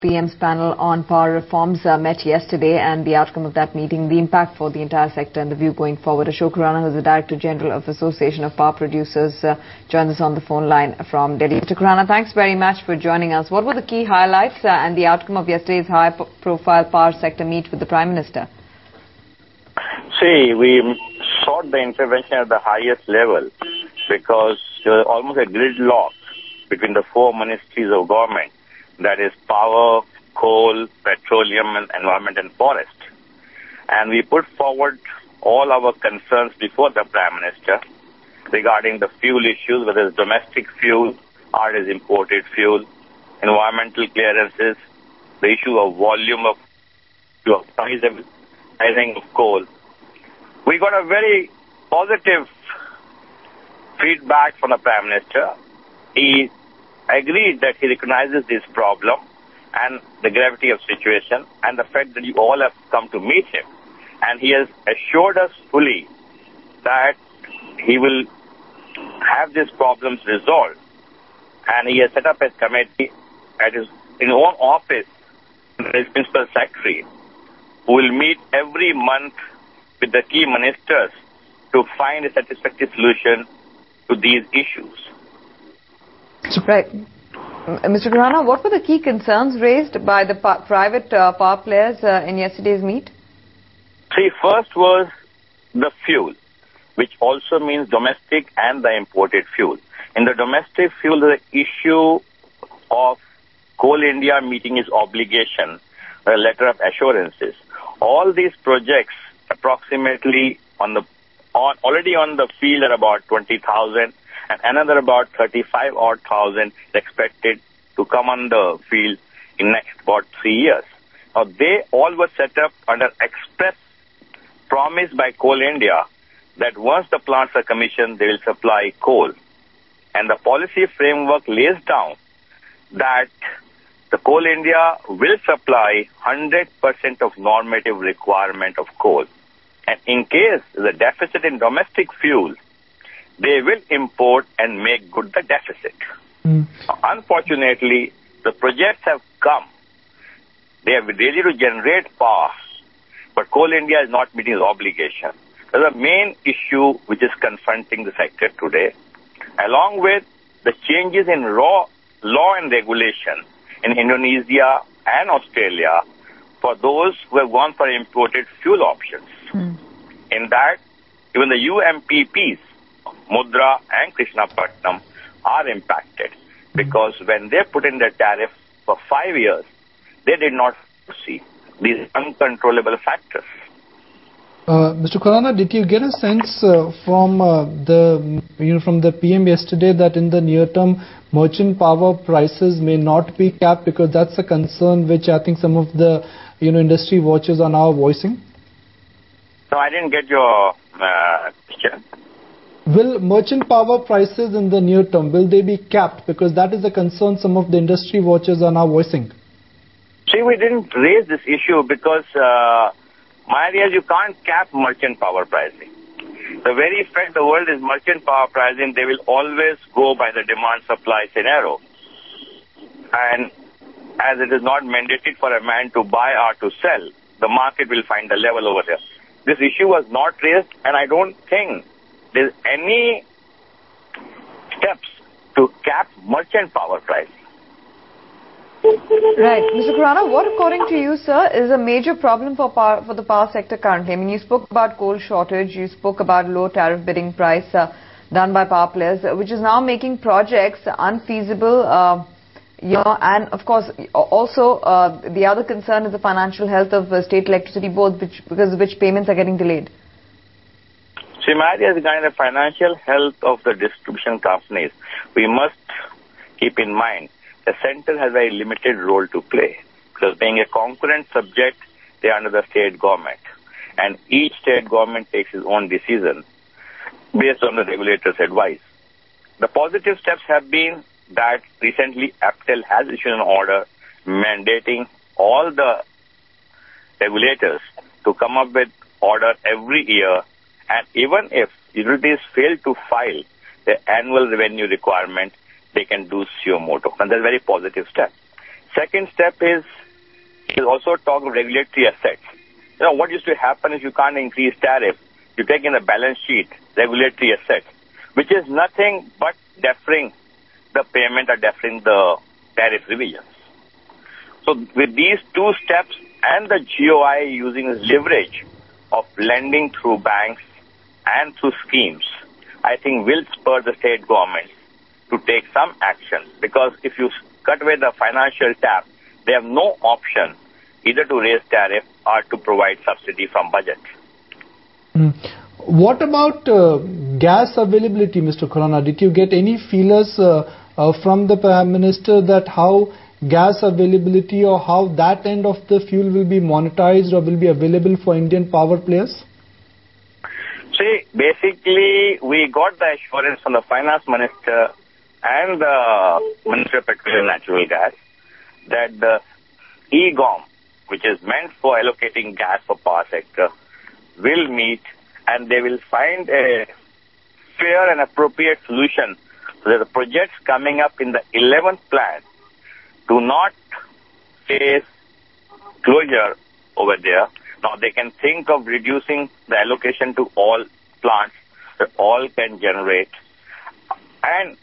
PM's panel on power reforms met yesterday, and the outcome of that meeting, the impact for the entire sector and the view going forward. Ashok Khurana, who is the Director General of Association of Power Producers, joins us on the phone line from Delhi. Mr. Khurana, thanks very much for joining us. What were the key highlights and the outcome of yesterday's high-profile power sector meet with the Prime Minister? See, we sought the intervention at the highest level because there was almost a gridlock between the four ministries of government. That is power, coal, petroleum, and environment and forest. And we put forward all our concerns before the Prime Minister regarding the fuel issues, whether it's domestic fuel or it is imported fuel, environmental clearances, the issue of volume of pricing of coal. We got a very positive feedback from the Prime Minister. He agreed that he recognizes this problem and the gravity of situation and the fact that you all have come to meet him. And he has assured us fully that he will have these problems resolved. And he has set up a committee at his own office, his principal secretary, who will meet every month with the key ministers to find a satisfactory solution to these issues. Right. Mr. Khurana, what were the key concerns raised by the private power players in yesterday's meet? See, first was the fuel, which also means domestic and the imported fuel. In the domestic fuel, the issue of Coal India meeting its obligation, a letter of assurances. All these projects approximately already on the field are about 20,000. And another about 35,000 expected to come on the field in next about 3 years. Now, they all were set up under express promise by Coal India that once the plants are commissioned, they will supply coal. And the policy framework lays down that the Coal India will supply 100% of normative requirement of coal. And in case the deficit in domestic fuel, they will import and make good the deficit. Unfortunately, the projects have come. They are ready to generate power, but Coal India is not meeting its obligation. That's the main issue which is confronting the sector today, along with the changes in law and regulation in Indonesia and Australia for those who have gone for imported fuel options. In that, even the UMPPs, Mudra and Krishnapatnam, are impacted because when they put in the tariff for 5 years, they did not see these uncontrollable factors. Mr. Khurana, did you get a sense from the PM yesterday that in the near term merchant power prices may not be capped, because that's a concern which I think some of the industry watchers are now voicing? No, I didn't get your question. Will merchant power prices in the near term, will they be capped? Because that is a concern some of the industry watchers are now voicing. See, we didn't raise this issue because, my idea is you can't cap merchant power pricing. The very fact the world is merchant power pricing, they will always go by the demand-supply scenario. And as it is not mandated for a man to buy or to sell, the market will find the level over there. This issue was not raised, and I don't think there's any steps to cap merchant power pricing. Right. Mr. Khurana, what according to you, sir, is a major problem for the power sector currently? I mean, you spoke about coal shortage, you spoke about low tariff bidding price done by power players, which is now making projects unfeasible, and of course, also the other concern is the financial health of state electricity boards, because of which payments are getting delayed. See, my idea is regarding the financial health of the distribution companies. We must keep in mind the center has a very limited role to play, because being a concurrent subject, they are under the state government. And each state government takes its own decision based on the regulator's advice. The positive steps have been that recently APTEL has issued an order mandating all the regulators to come up with order every year, and even if utilities fail to file the annual revenue requirement, they can do suo motu. And that's a very positive step. Second step is also talk of regulatory assets. What used to happen is you can't increase tariff. You take in the balance sheet regulatory assets, which is nothing but deferring the payment or deferring the tariff revisions. So with these two steps and the GOI using leverage of lending through banks and through schemes, I think will spur the state governments to take some action, because if you cut away the financial tap, they have no option either to raise tariff or to provide subsidy from budget. What about gas availability, Mr. Khurana? Did you get any feelers from the Prime Minister that how gas availability or how that end of the fuel will be monetized or will be available for Indian power players? See, basically, we got the assurance from the Finance Minister and the Minister of Petroleum and Natural Gas that the EGOM, which is meant for allocating gas for power sector, will meet and they will find a fair and appropriate solution so that the projects coming up in the 11th plan do not face closure over there. Now they can think of reducing the allocation to all plants that all can generate and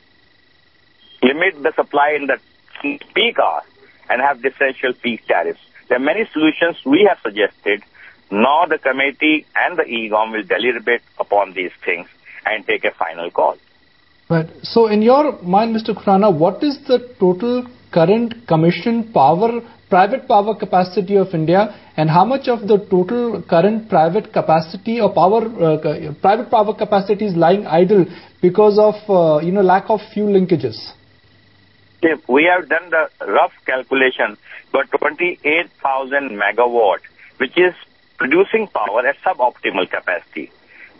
limit the supply in the peak hours and have differential peak tariffs. There are many solutions we have suggested. Now the committee and the EGOM will deliberate upon these things and take a final call. Right. So in your mind, Mr. Khurana, what is the total current commissioned power, private power capacity of India, and how much of the total current private capacity or private power capacity is lying idle because of lack of fuel linkages? We have done the rough calculation for 28,000 megawatt, which is producing power at suboptimal capacity,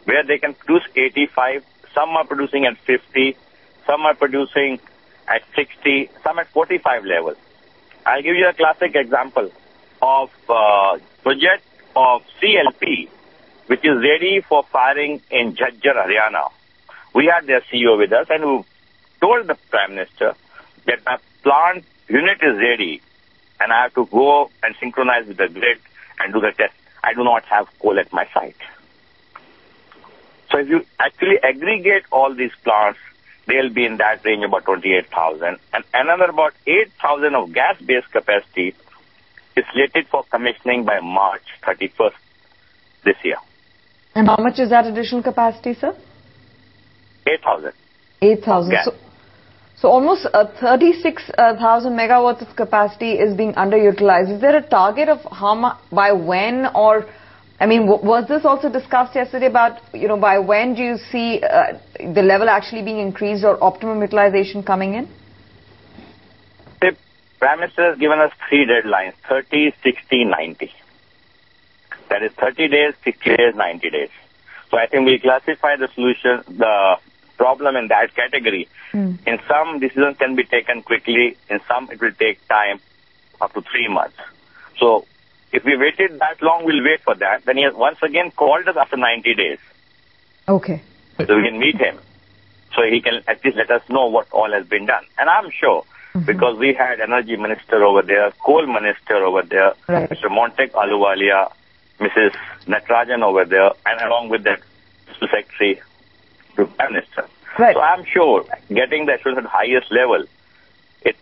where they can produce 85, some are producing at 50, some are producing at 60, some at 45 level. I'll give you a classic example of project of CLP, which is ready for firing in Jhajjar, Haryana. We had their CEO with us and who told the Prime Minister that my plant unit is ready and I have to go and synchronize with the grid and do the test. I do not have coal at my site. So if you actually aggregate all these plants, they'll be in that range about 28,000. And another about 8,000 of gas-based capacity is slated for commissioning by March 31st this year. And how much is that additional capacity, sir? 8,000. 8,000. So almost 36,000 megawatts of capacity is being underutilized. Is there a target of how much, by when, or, I mean, was this also discussed yesterday about, by when do you see the level actually being increased or optimum utilization coming in? The Prime Minister has given us 3 deadlines, 30, 60, 90. That is 30 days, 60 days, 90 days. So I think we classify the solution, the problem in that category. In some, decisions can be taken quickly. In some, it will take time, up to 3 months. So if we waited that long, we'll wait for that. Then he has once again called us after 90 days. Okay. So we can meet him. So he can at least let us know what all has been done. And I'm sure, because we had Energy Minister over there, Coal Minister over there, right, Mr. Montek Ahluwalia, Mrs. Natarajan over there, and along with the Secretary to Prime Minister. Right. So I'm sure, getting the assurance at the highest level,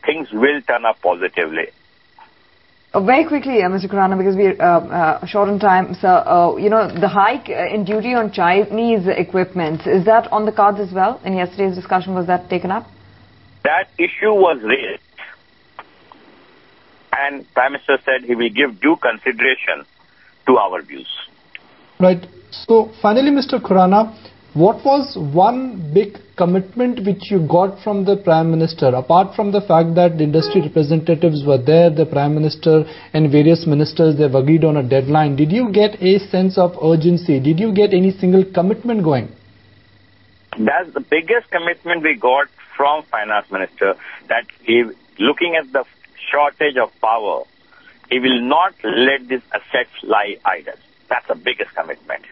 things will turn up positively. Very quickly, Mr. Khurana, because we're short on time, sir, the hike in duty on Chinese equipment, is that on the cards as well? In yesterday's discussion, was that taken up? That issue was raised, and Prime Minister said he will give due consideration to our views. Right. So, finally, Mr. Khurana, what was one big commitment which you got from the Prime Minister? Apart from the fact that the industry representatives were there, the Prime Minister and various ministers, they've agreed on a deadline. Did you get a sense of urgency? Did you get any single commitment going? That's the biggest commitment we got from Finance Minister, that he, looking at the shortage of power, he will not let these assets lie idle. That's the biggest commitment.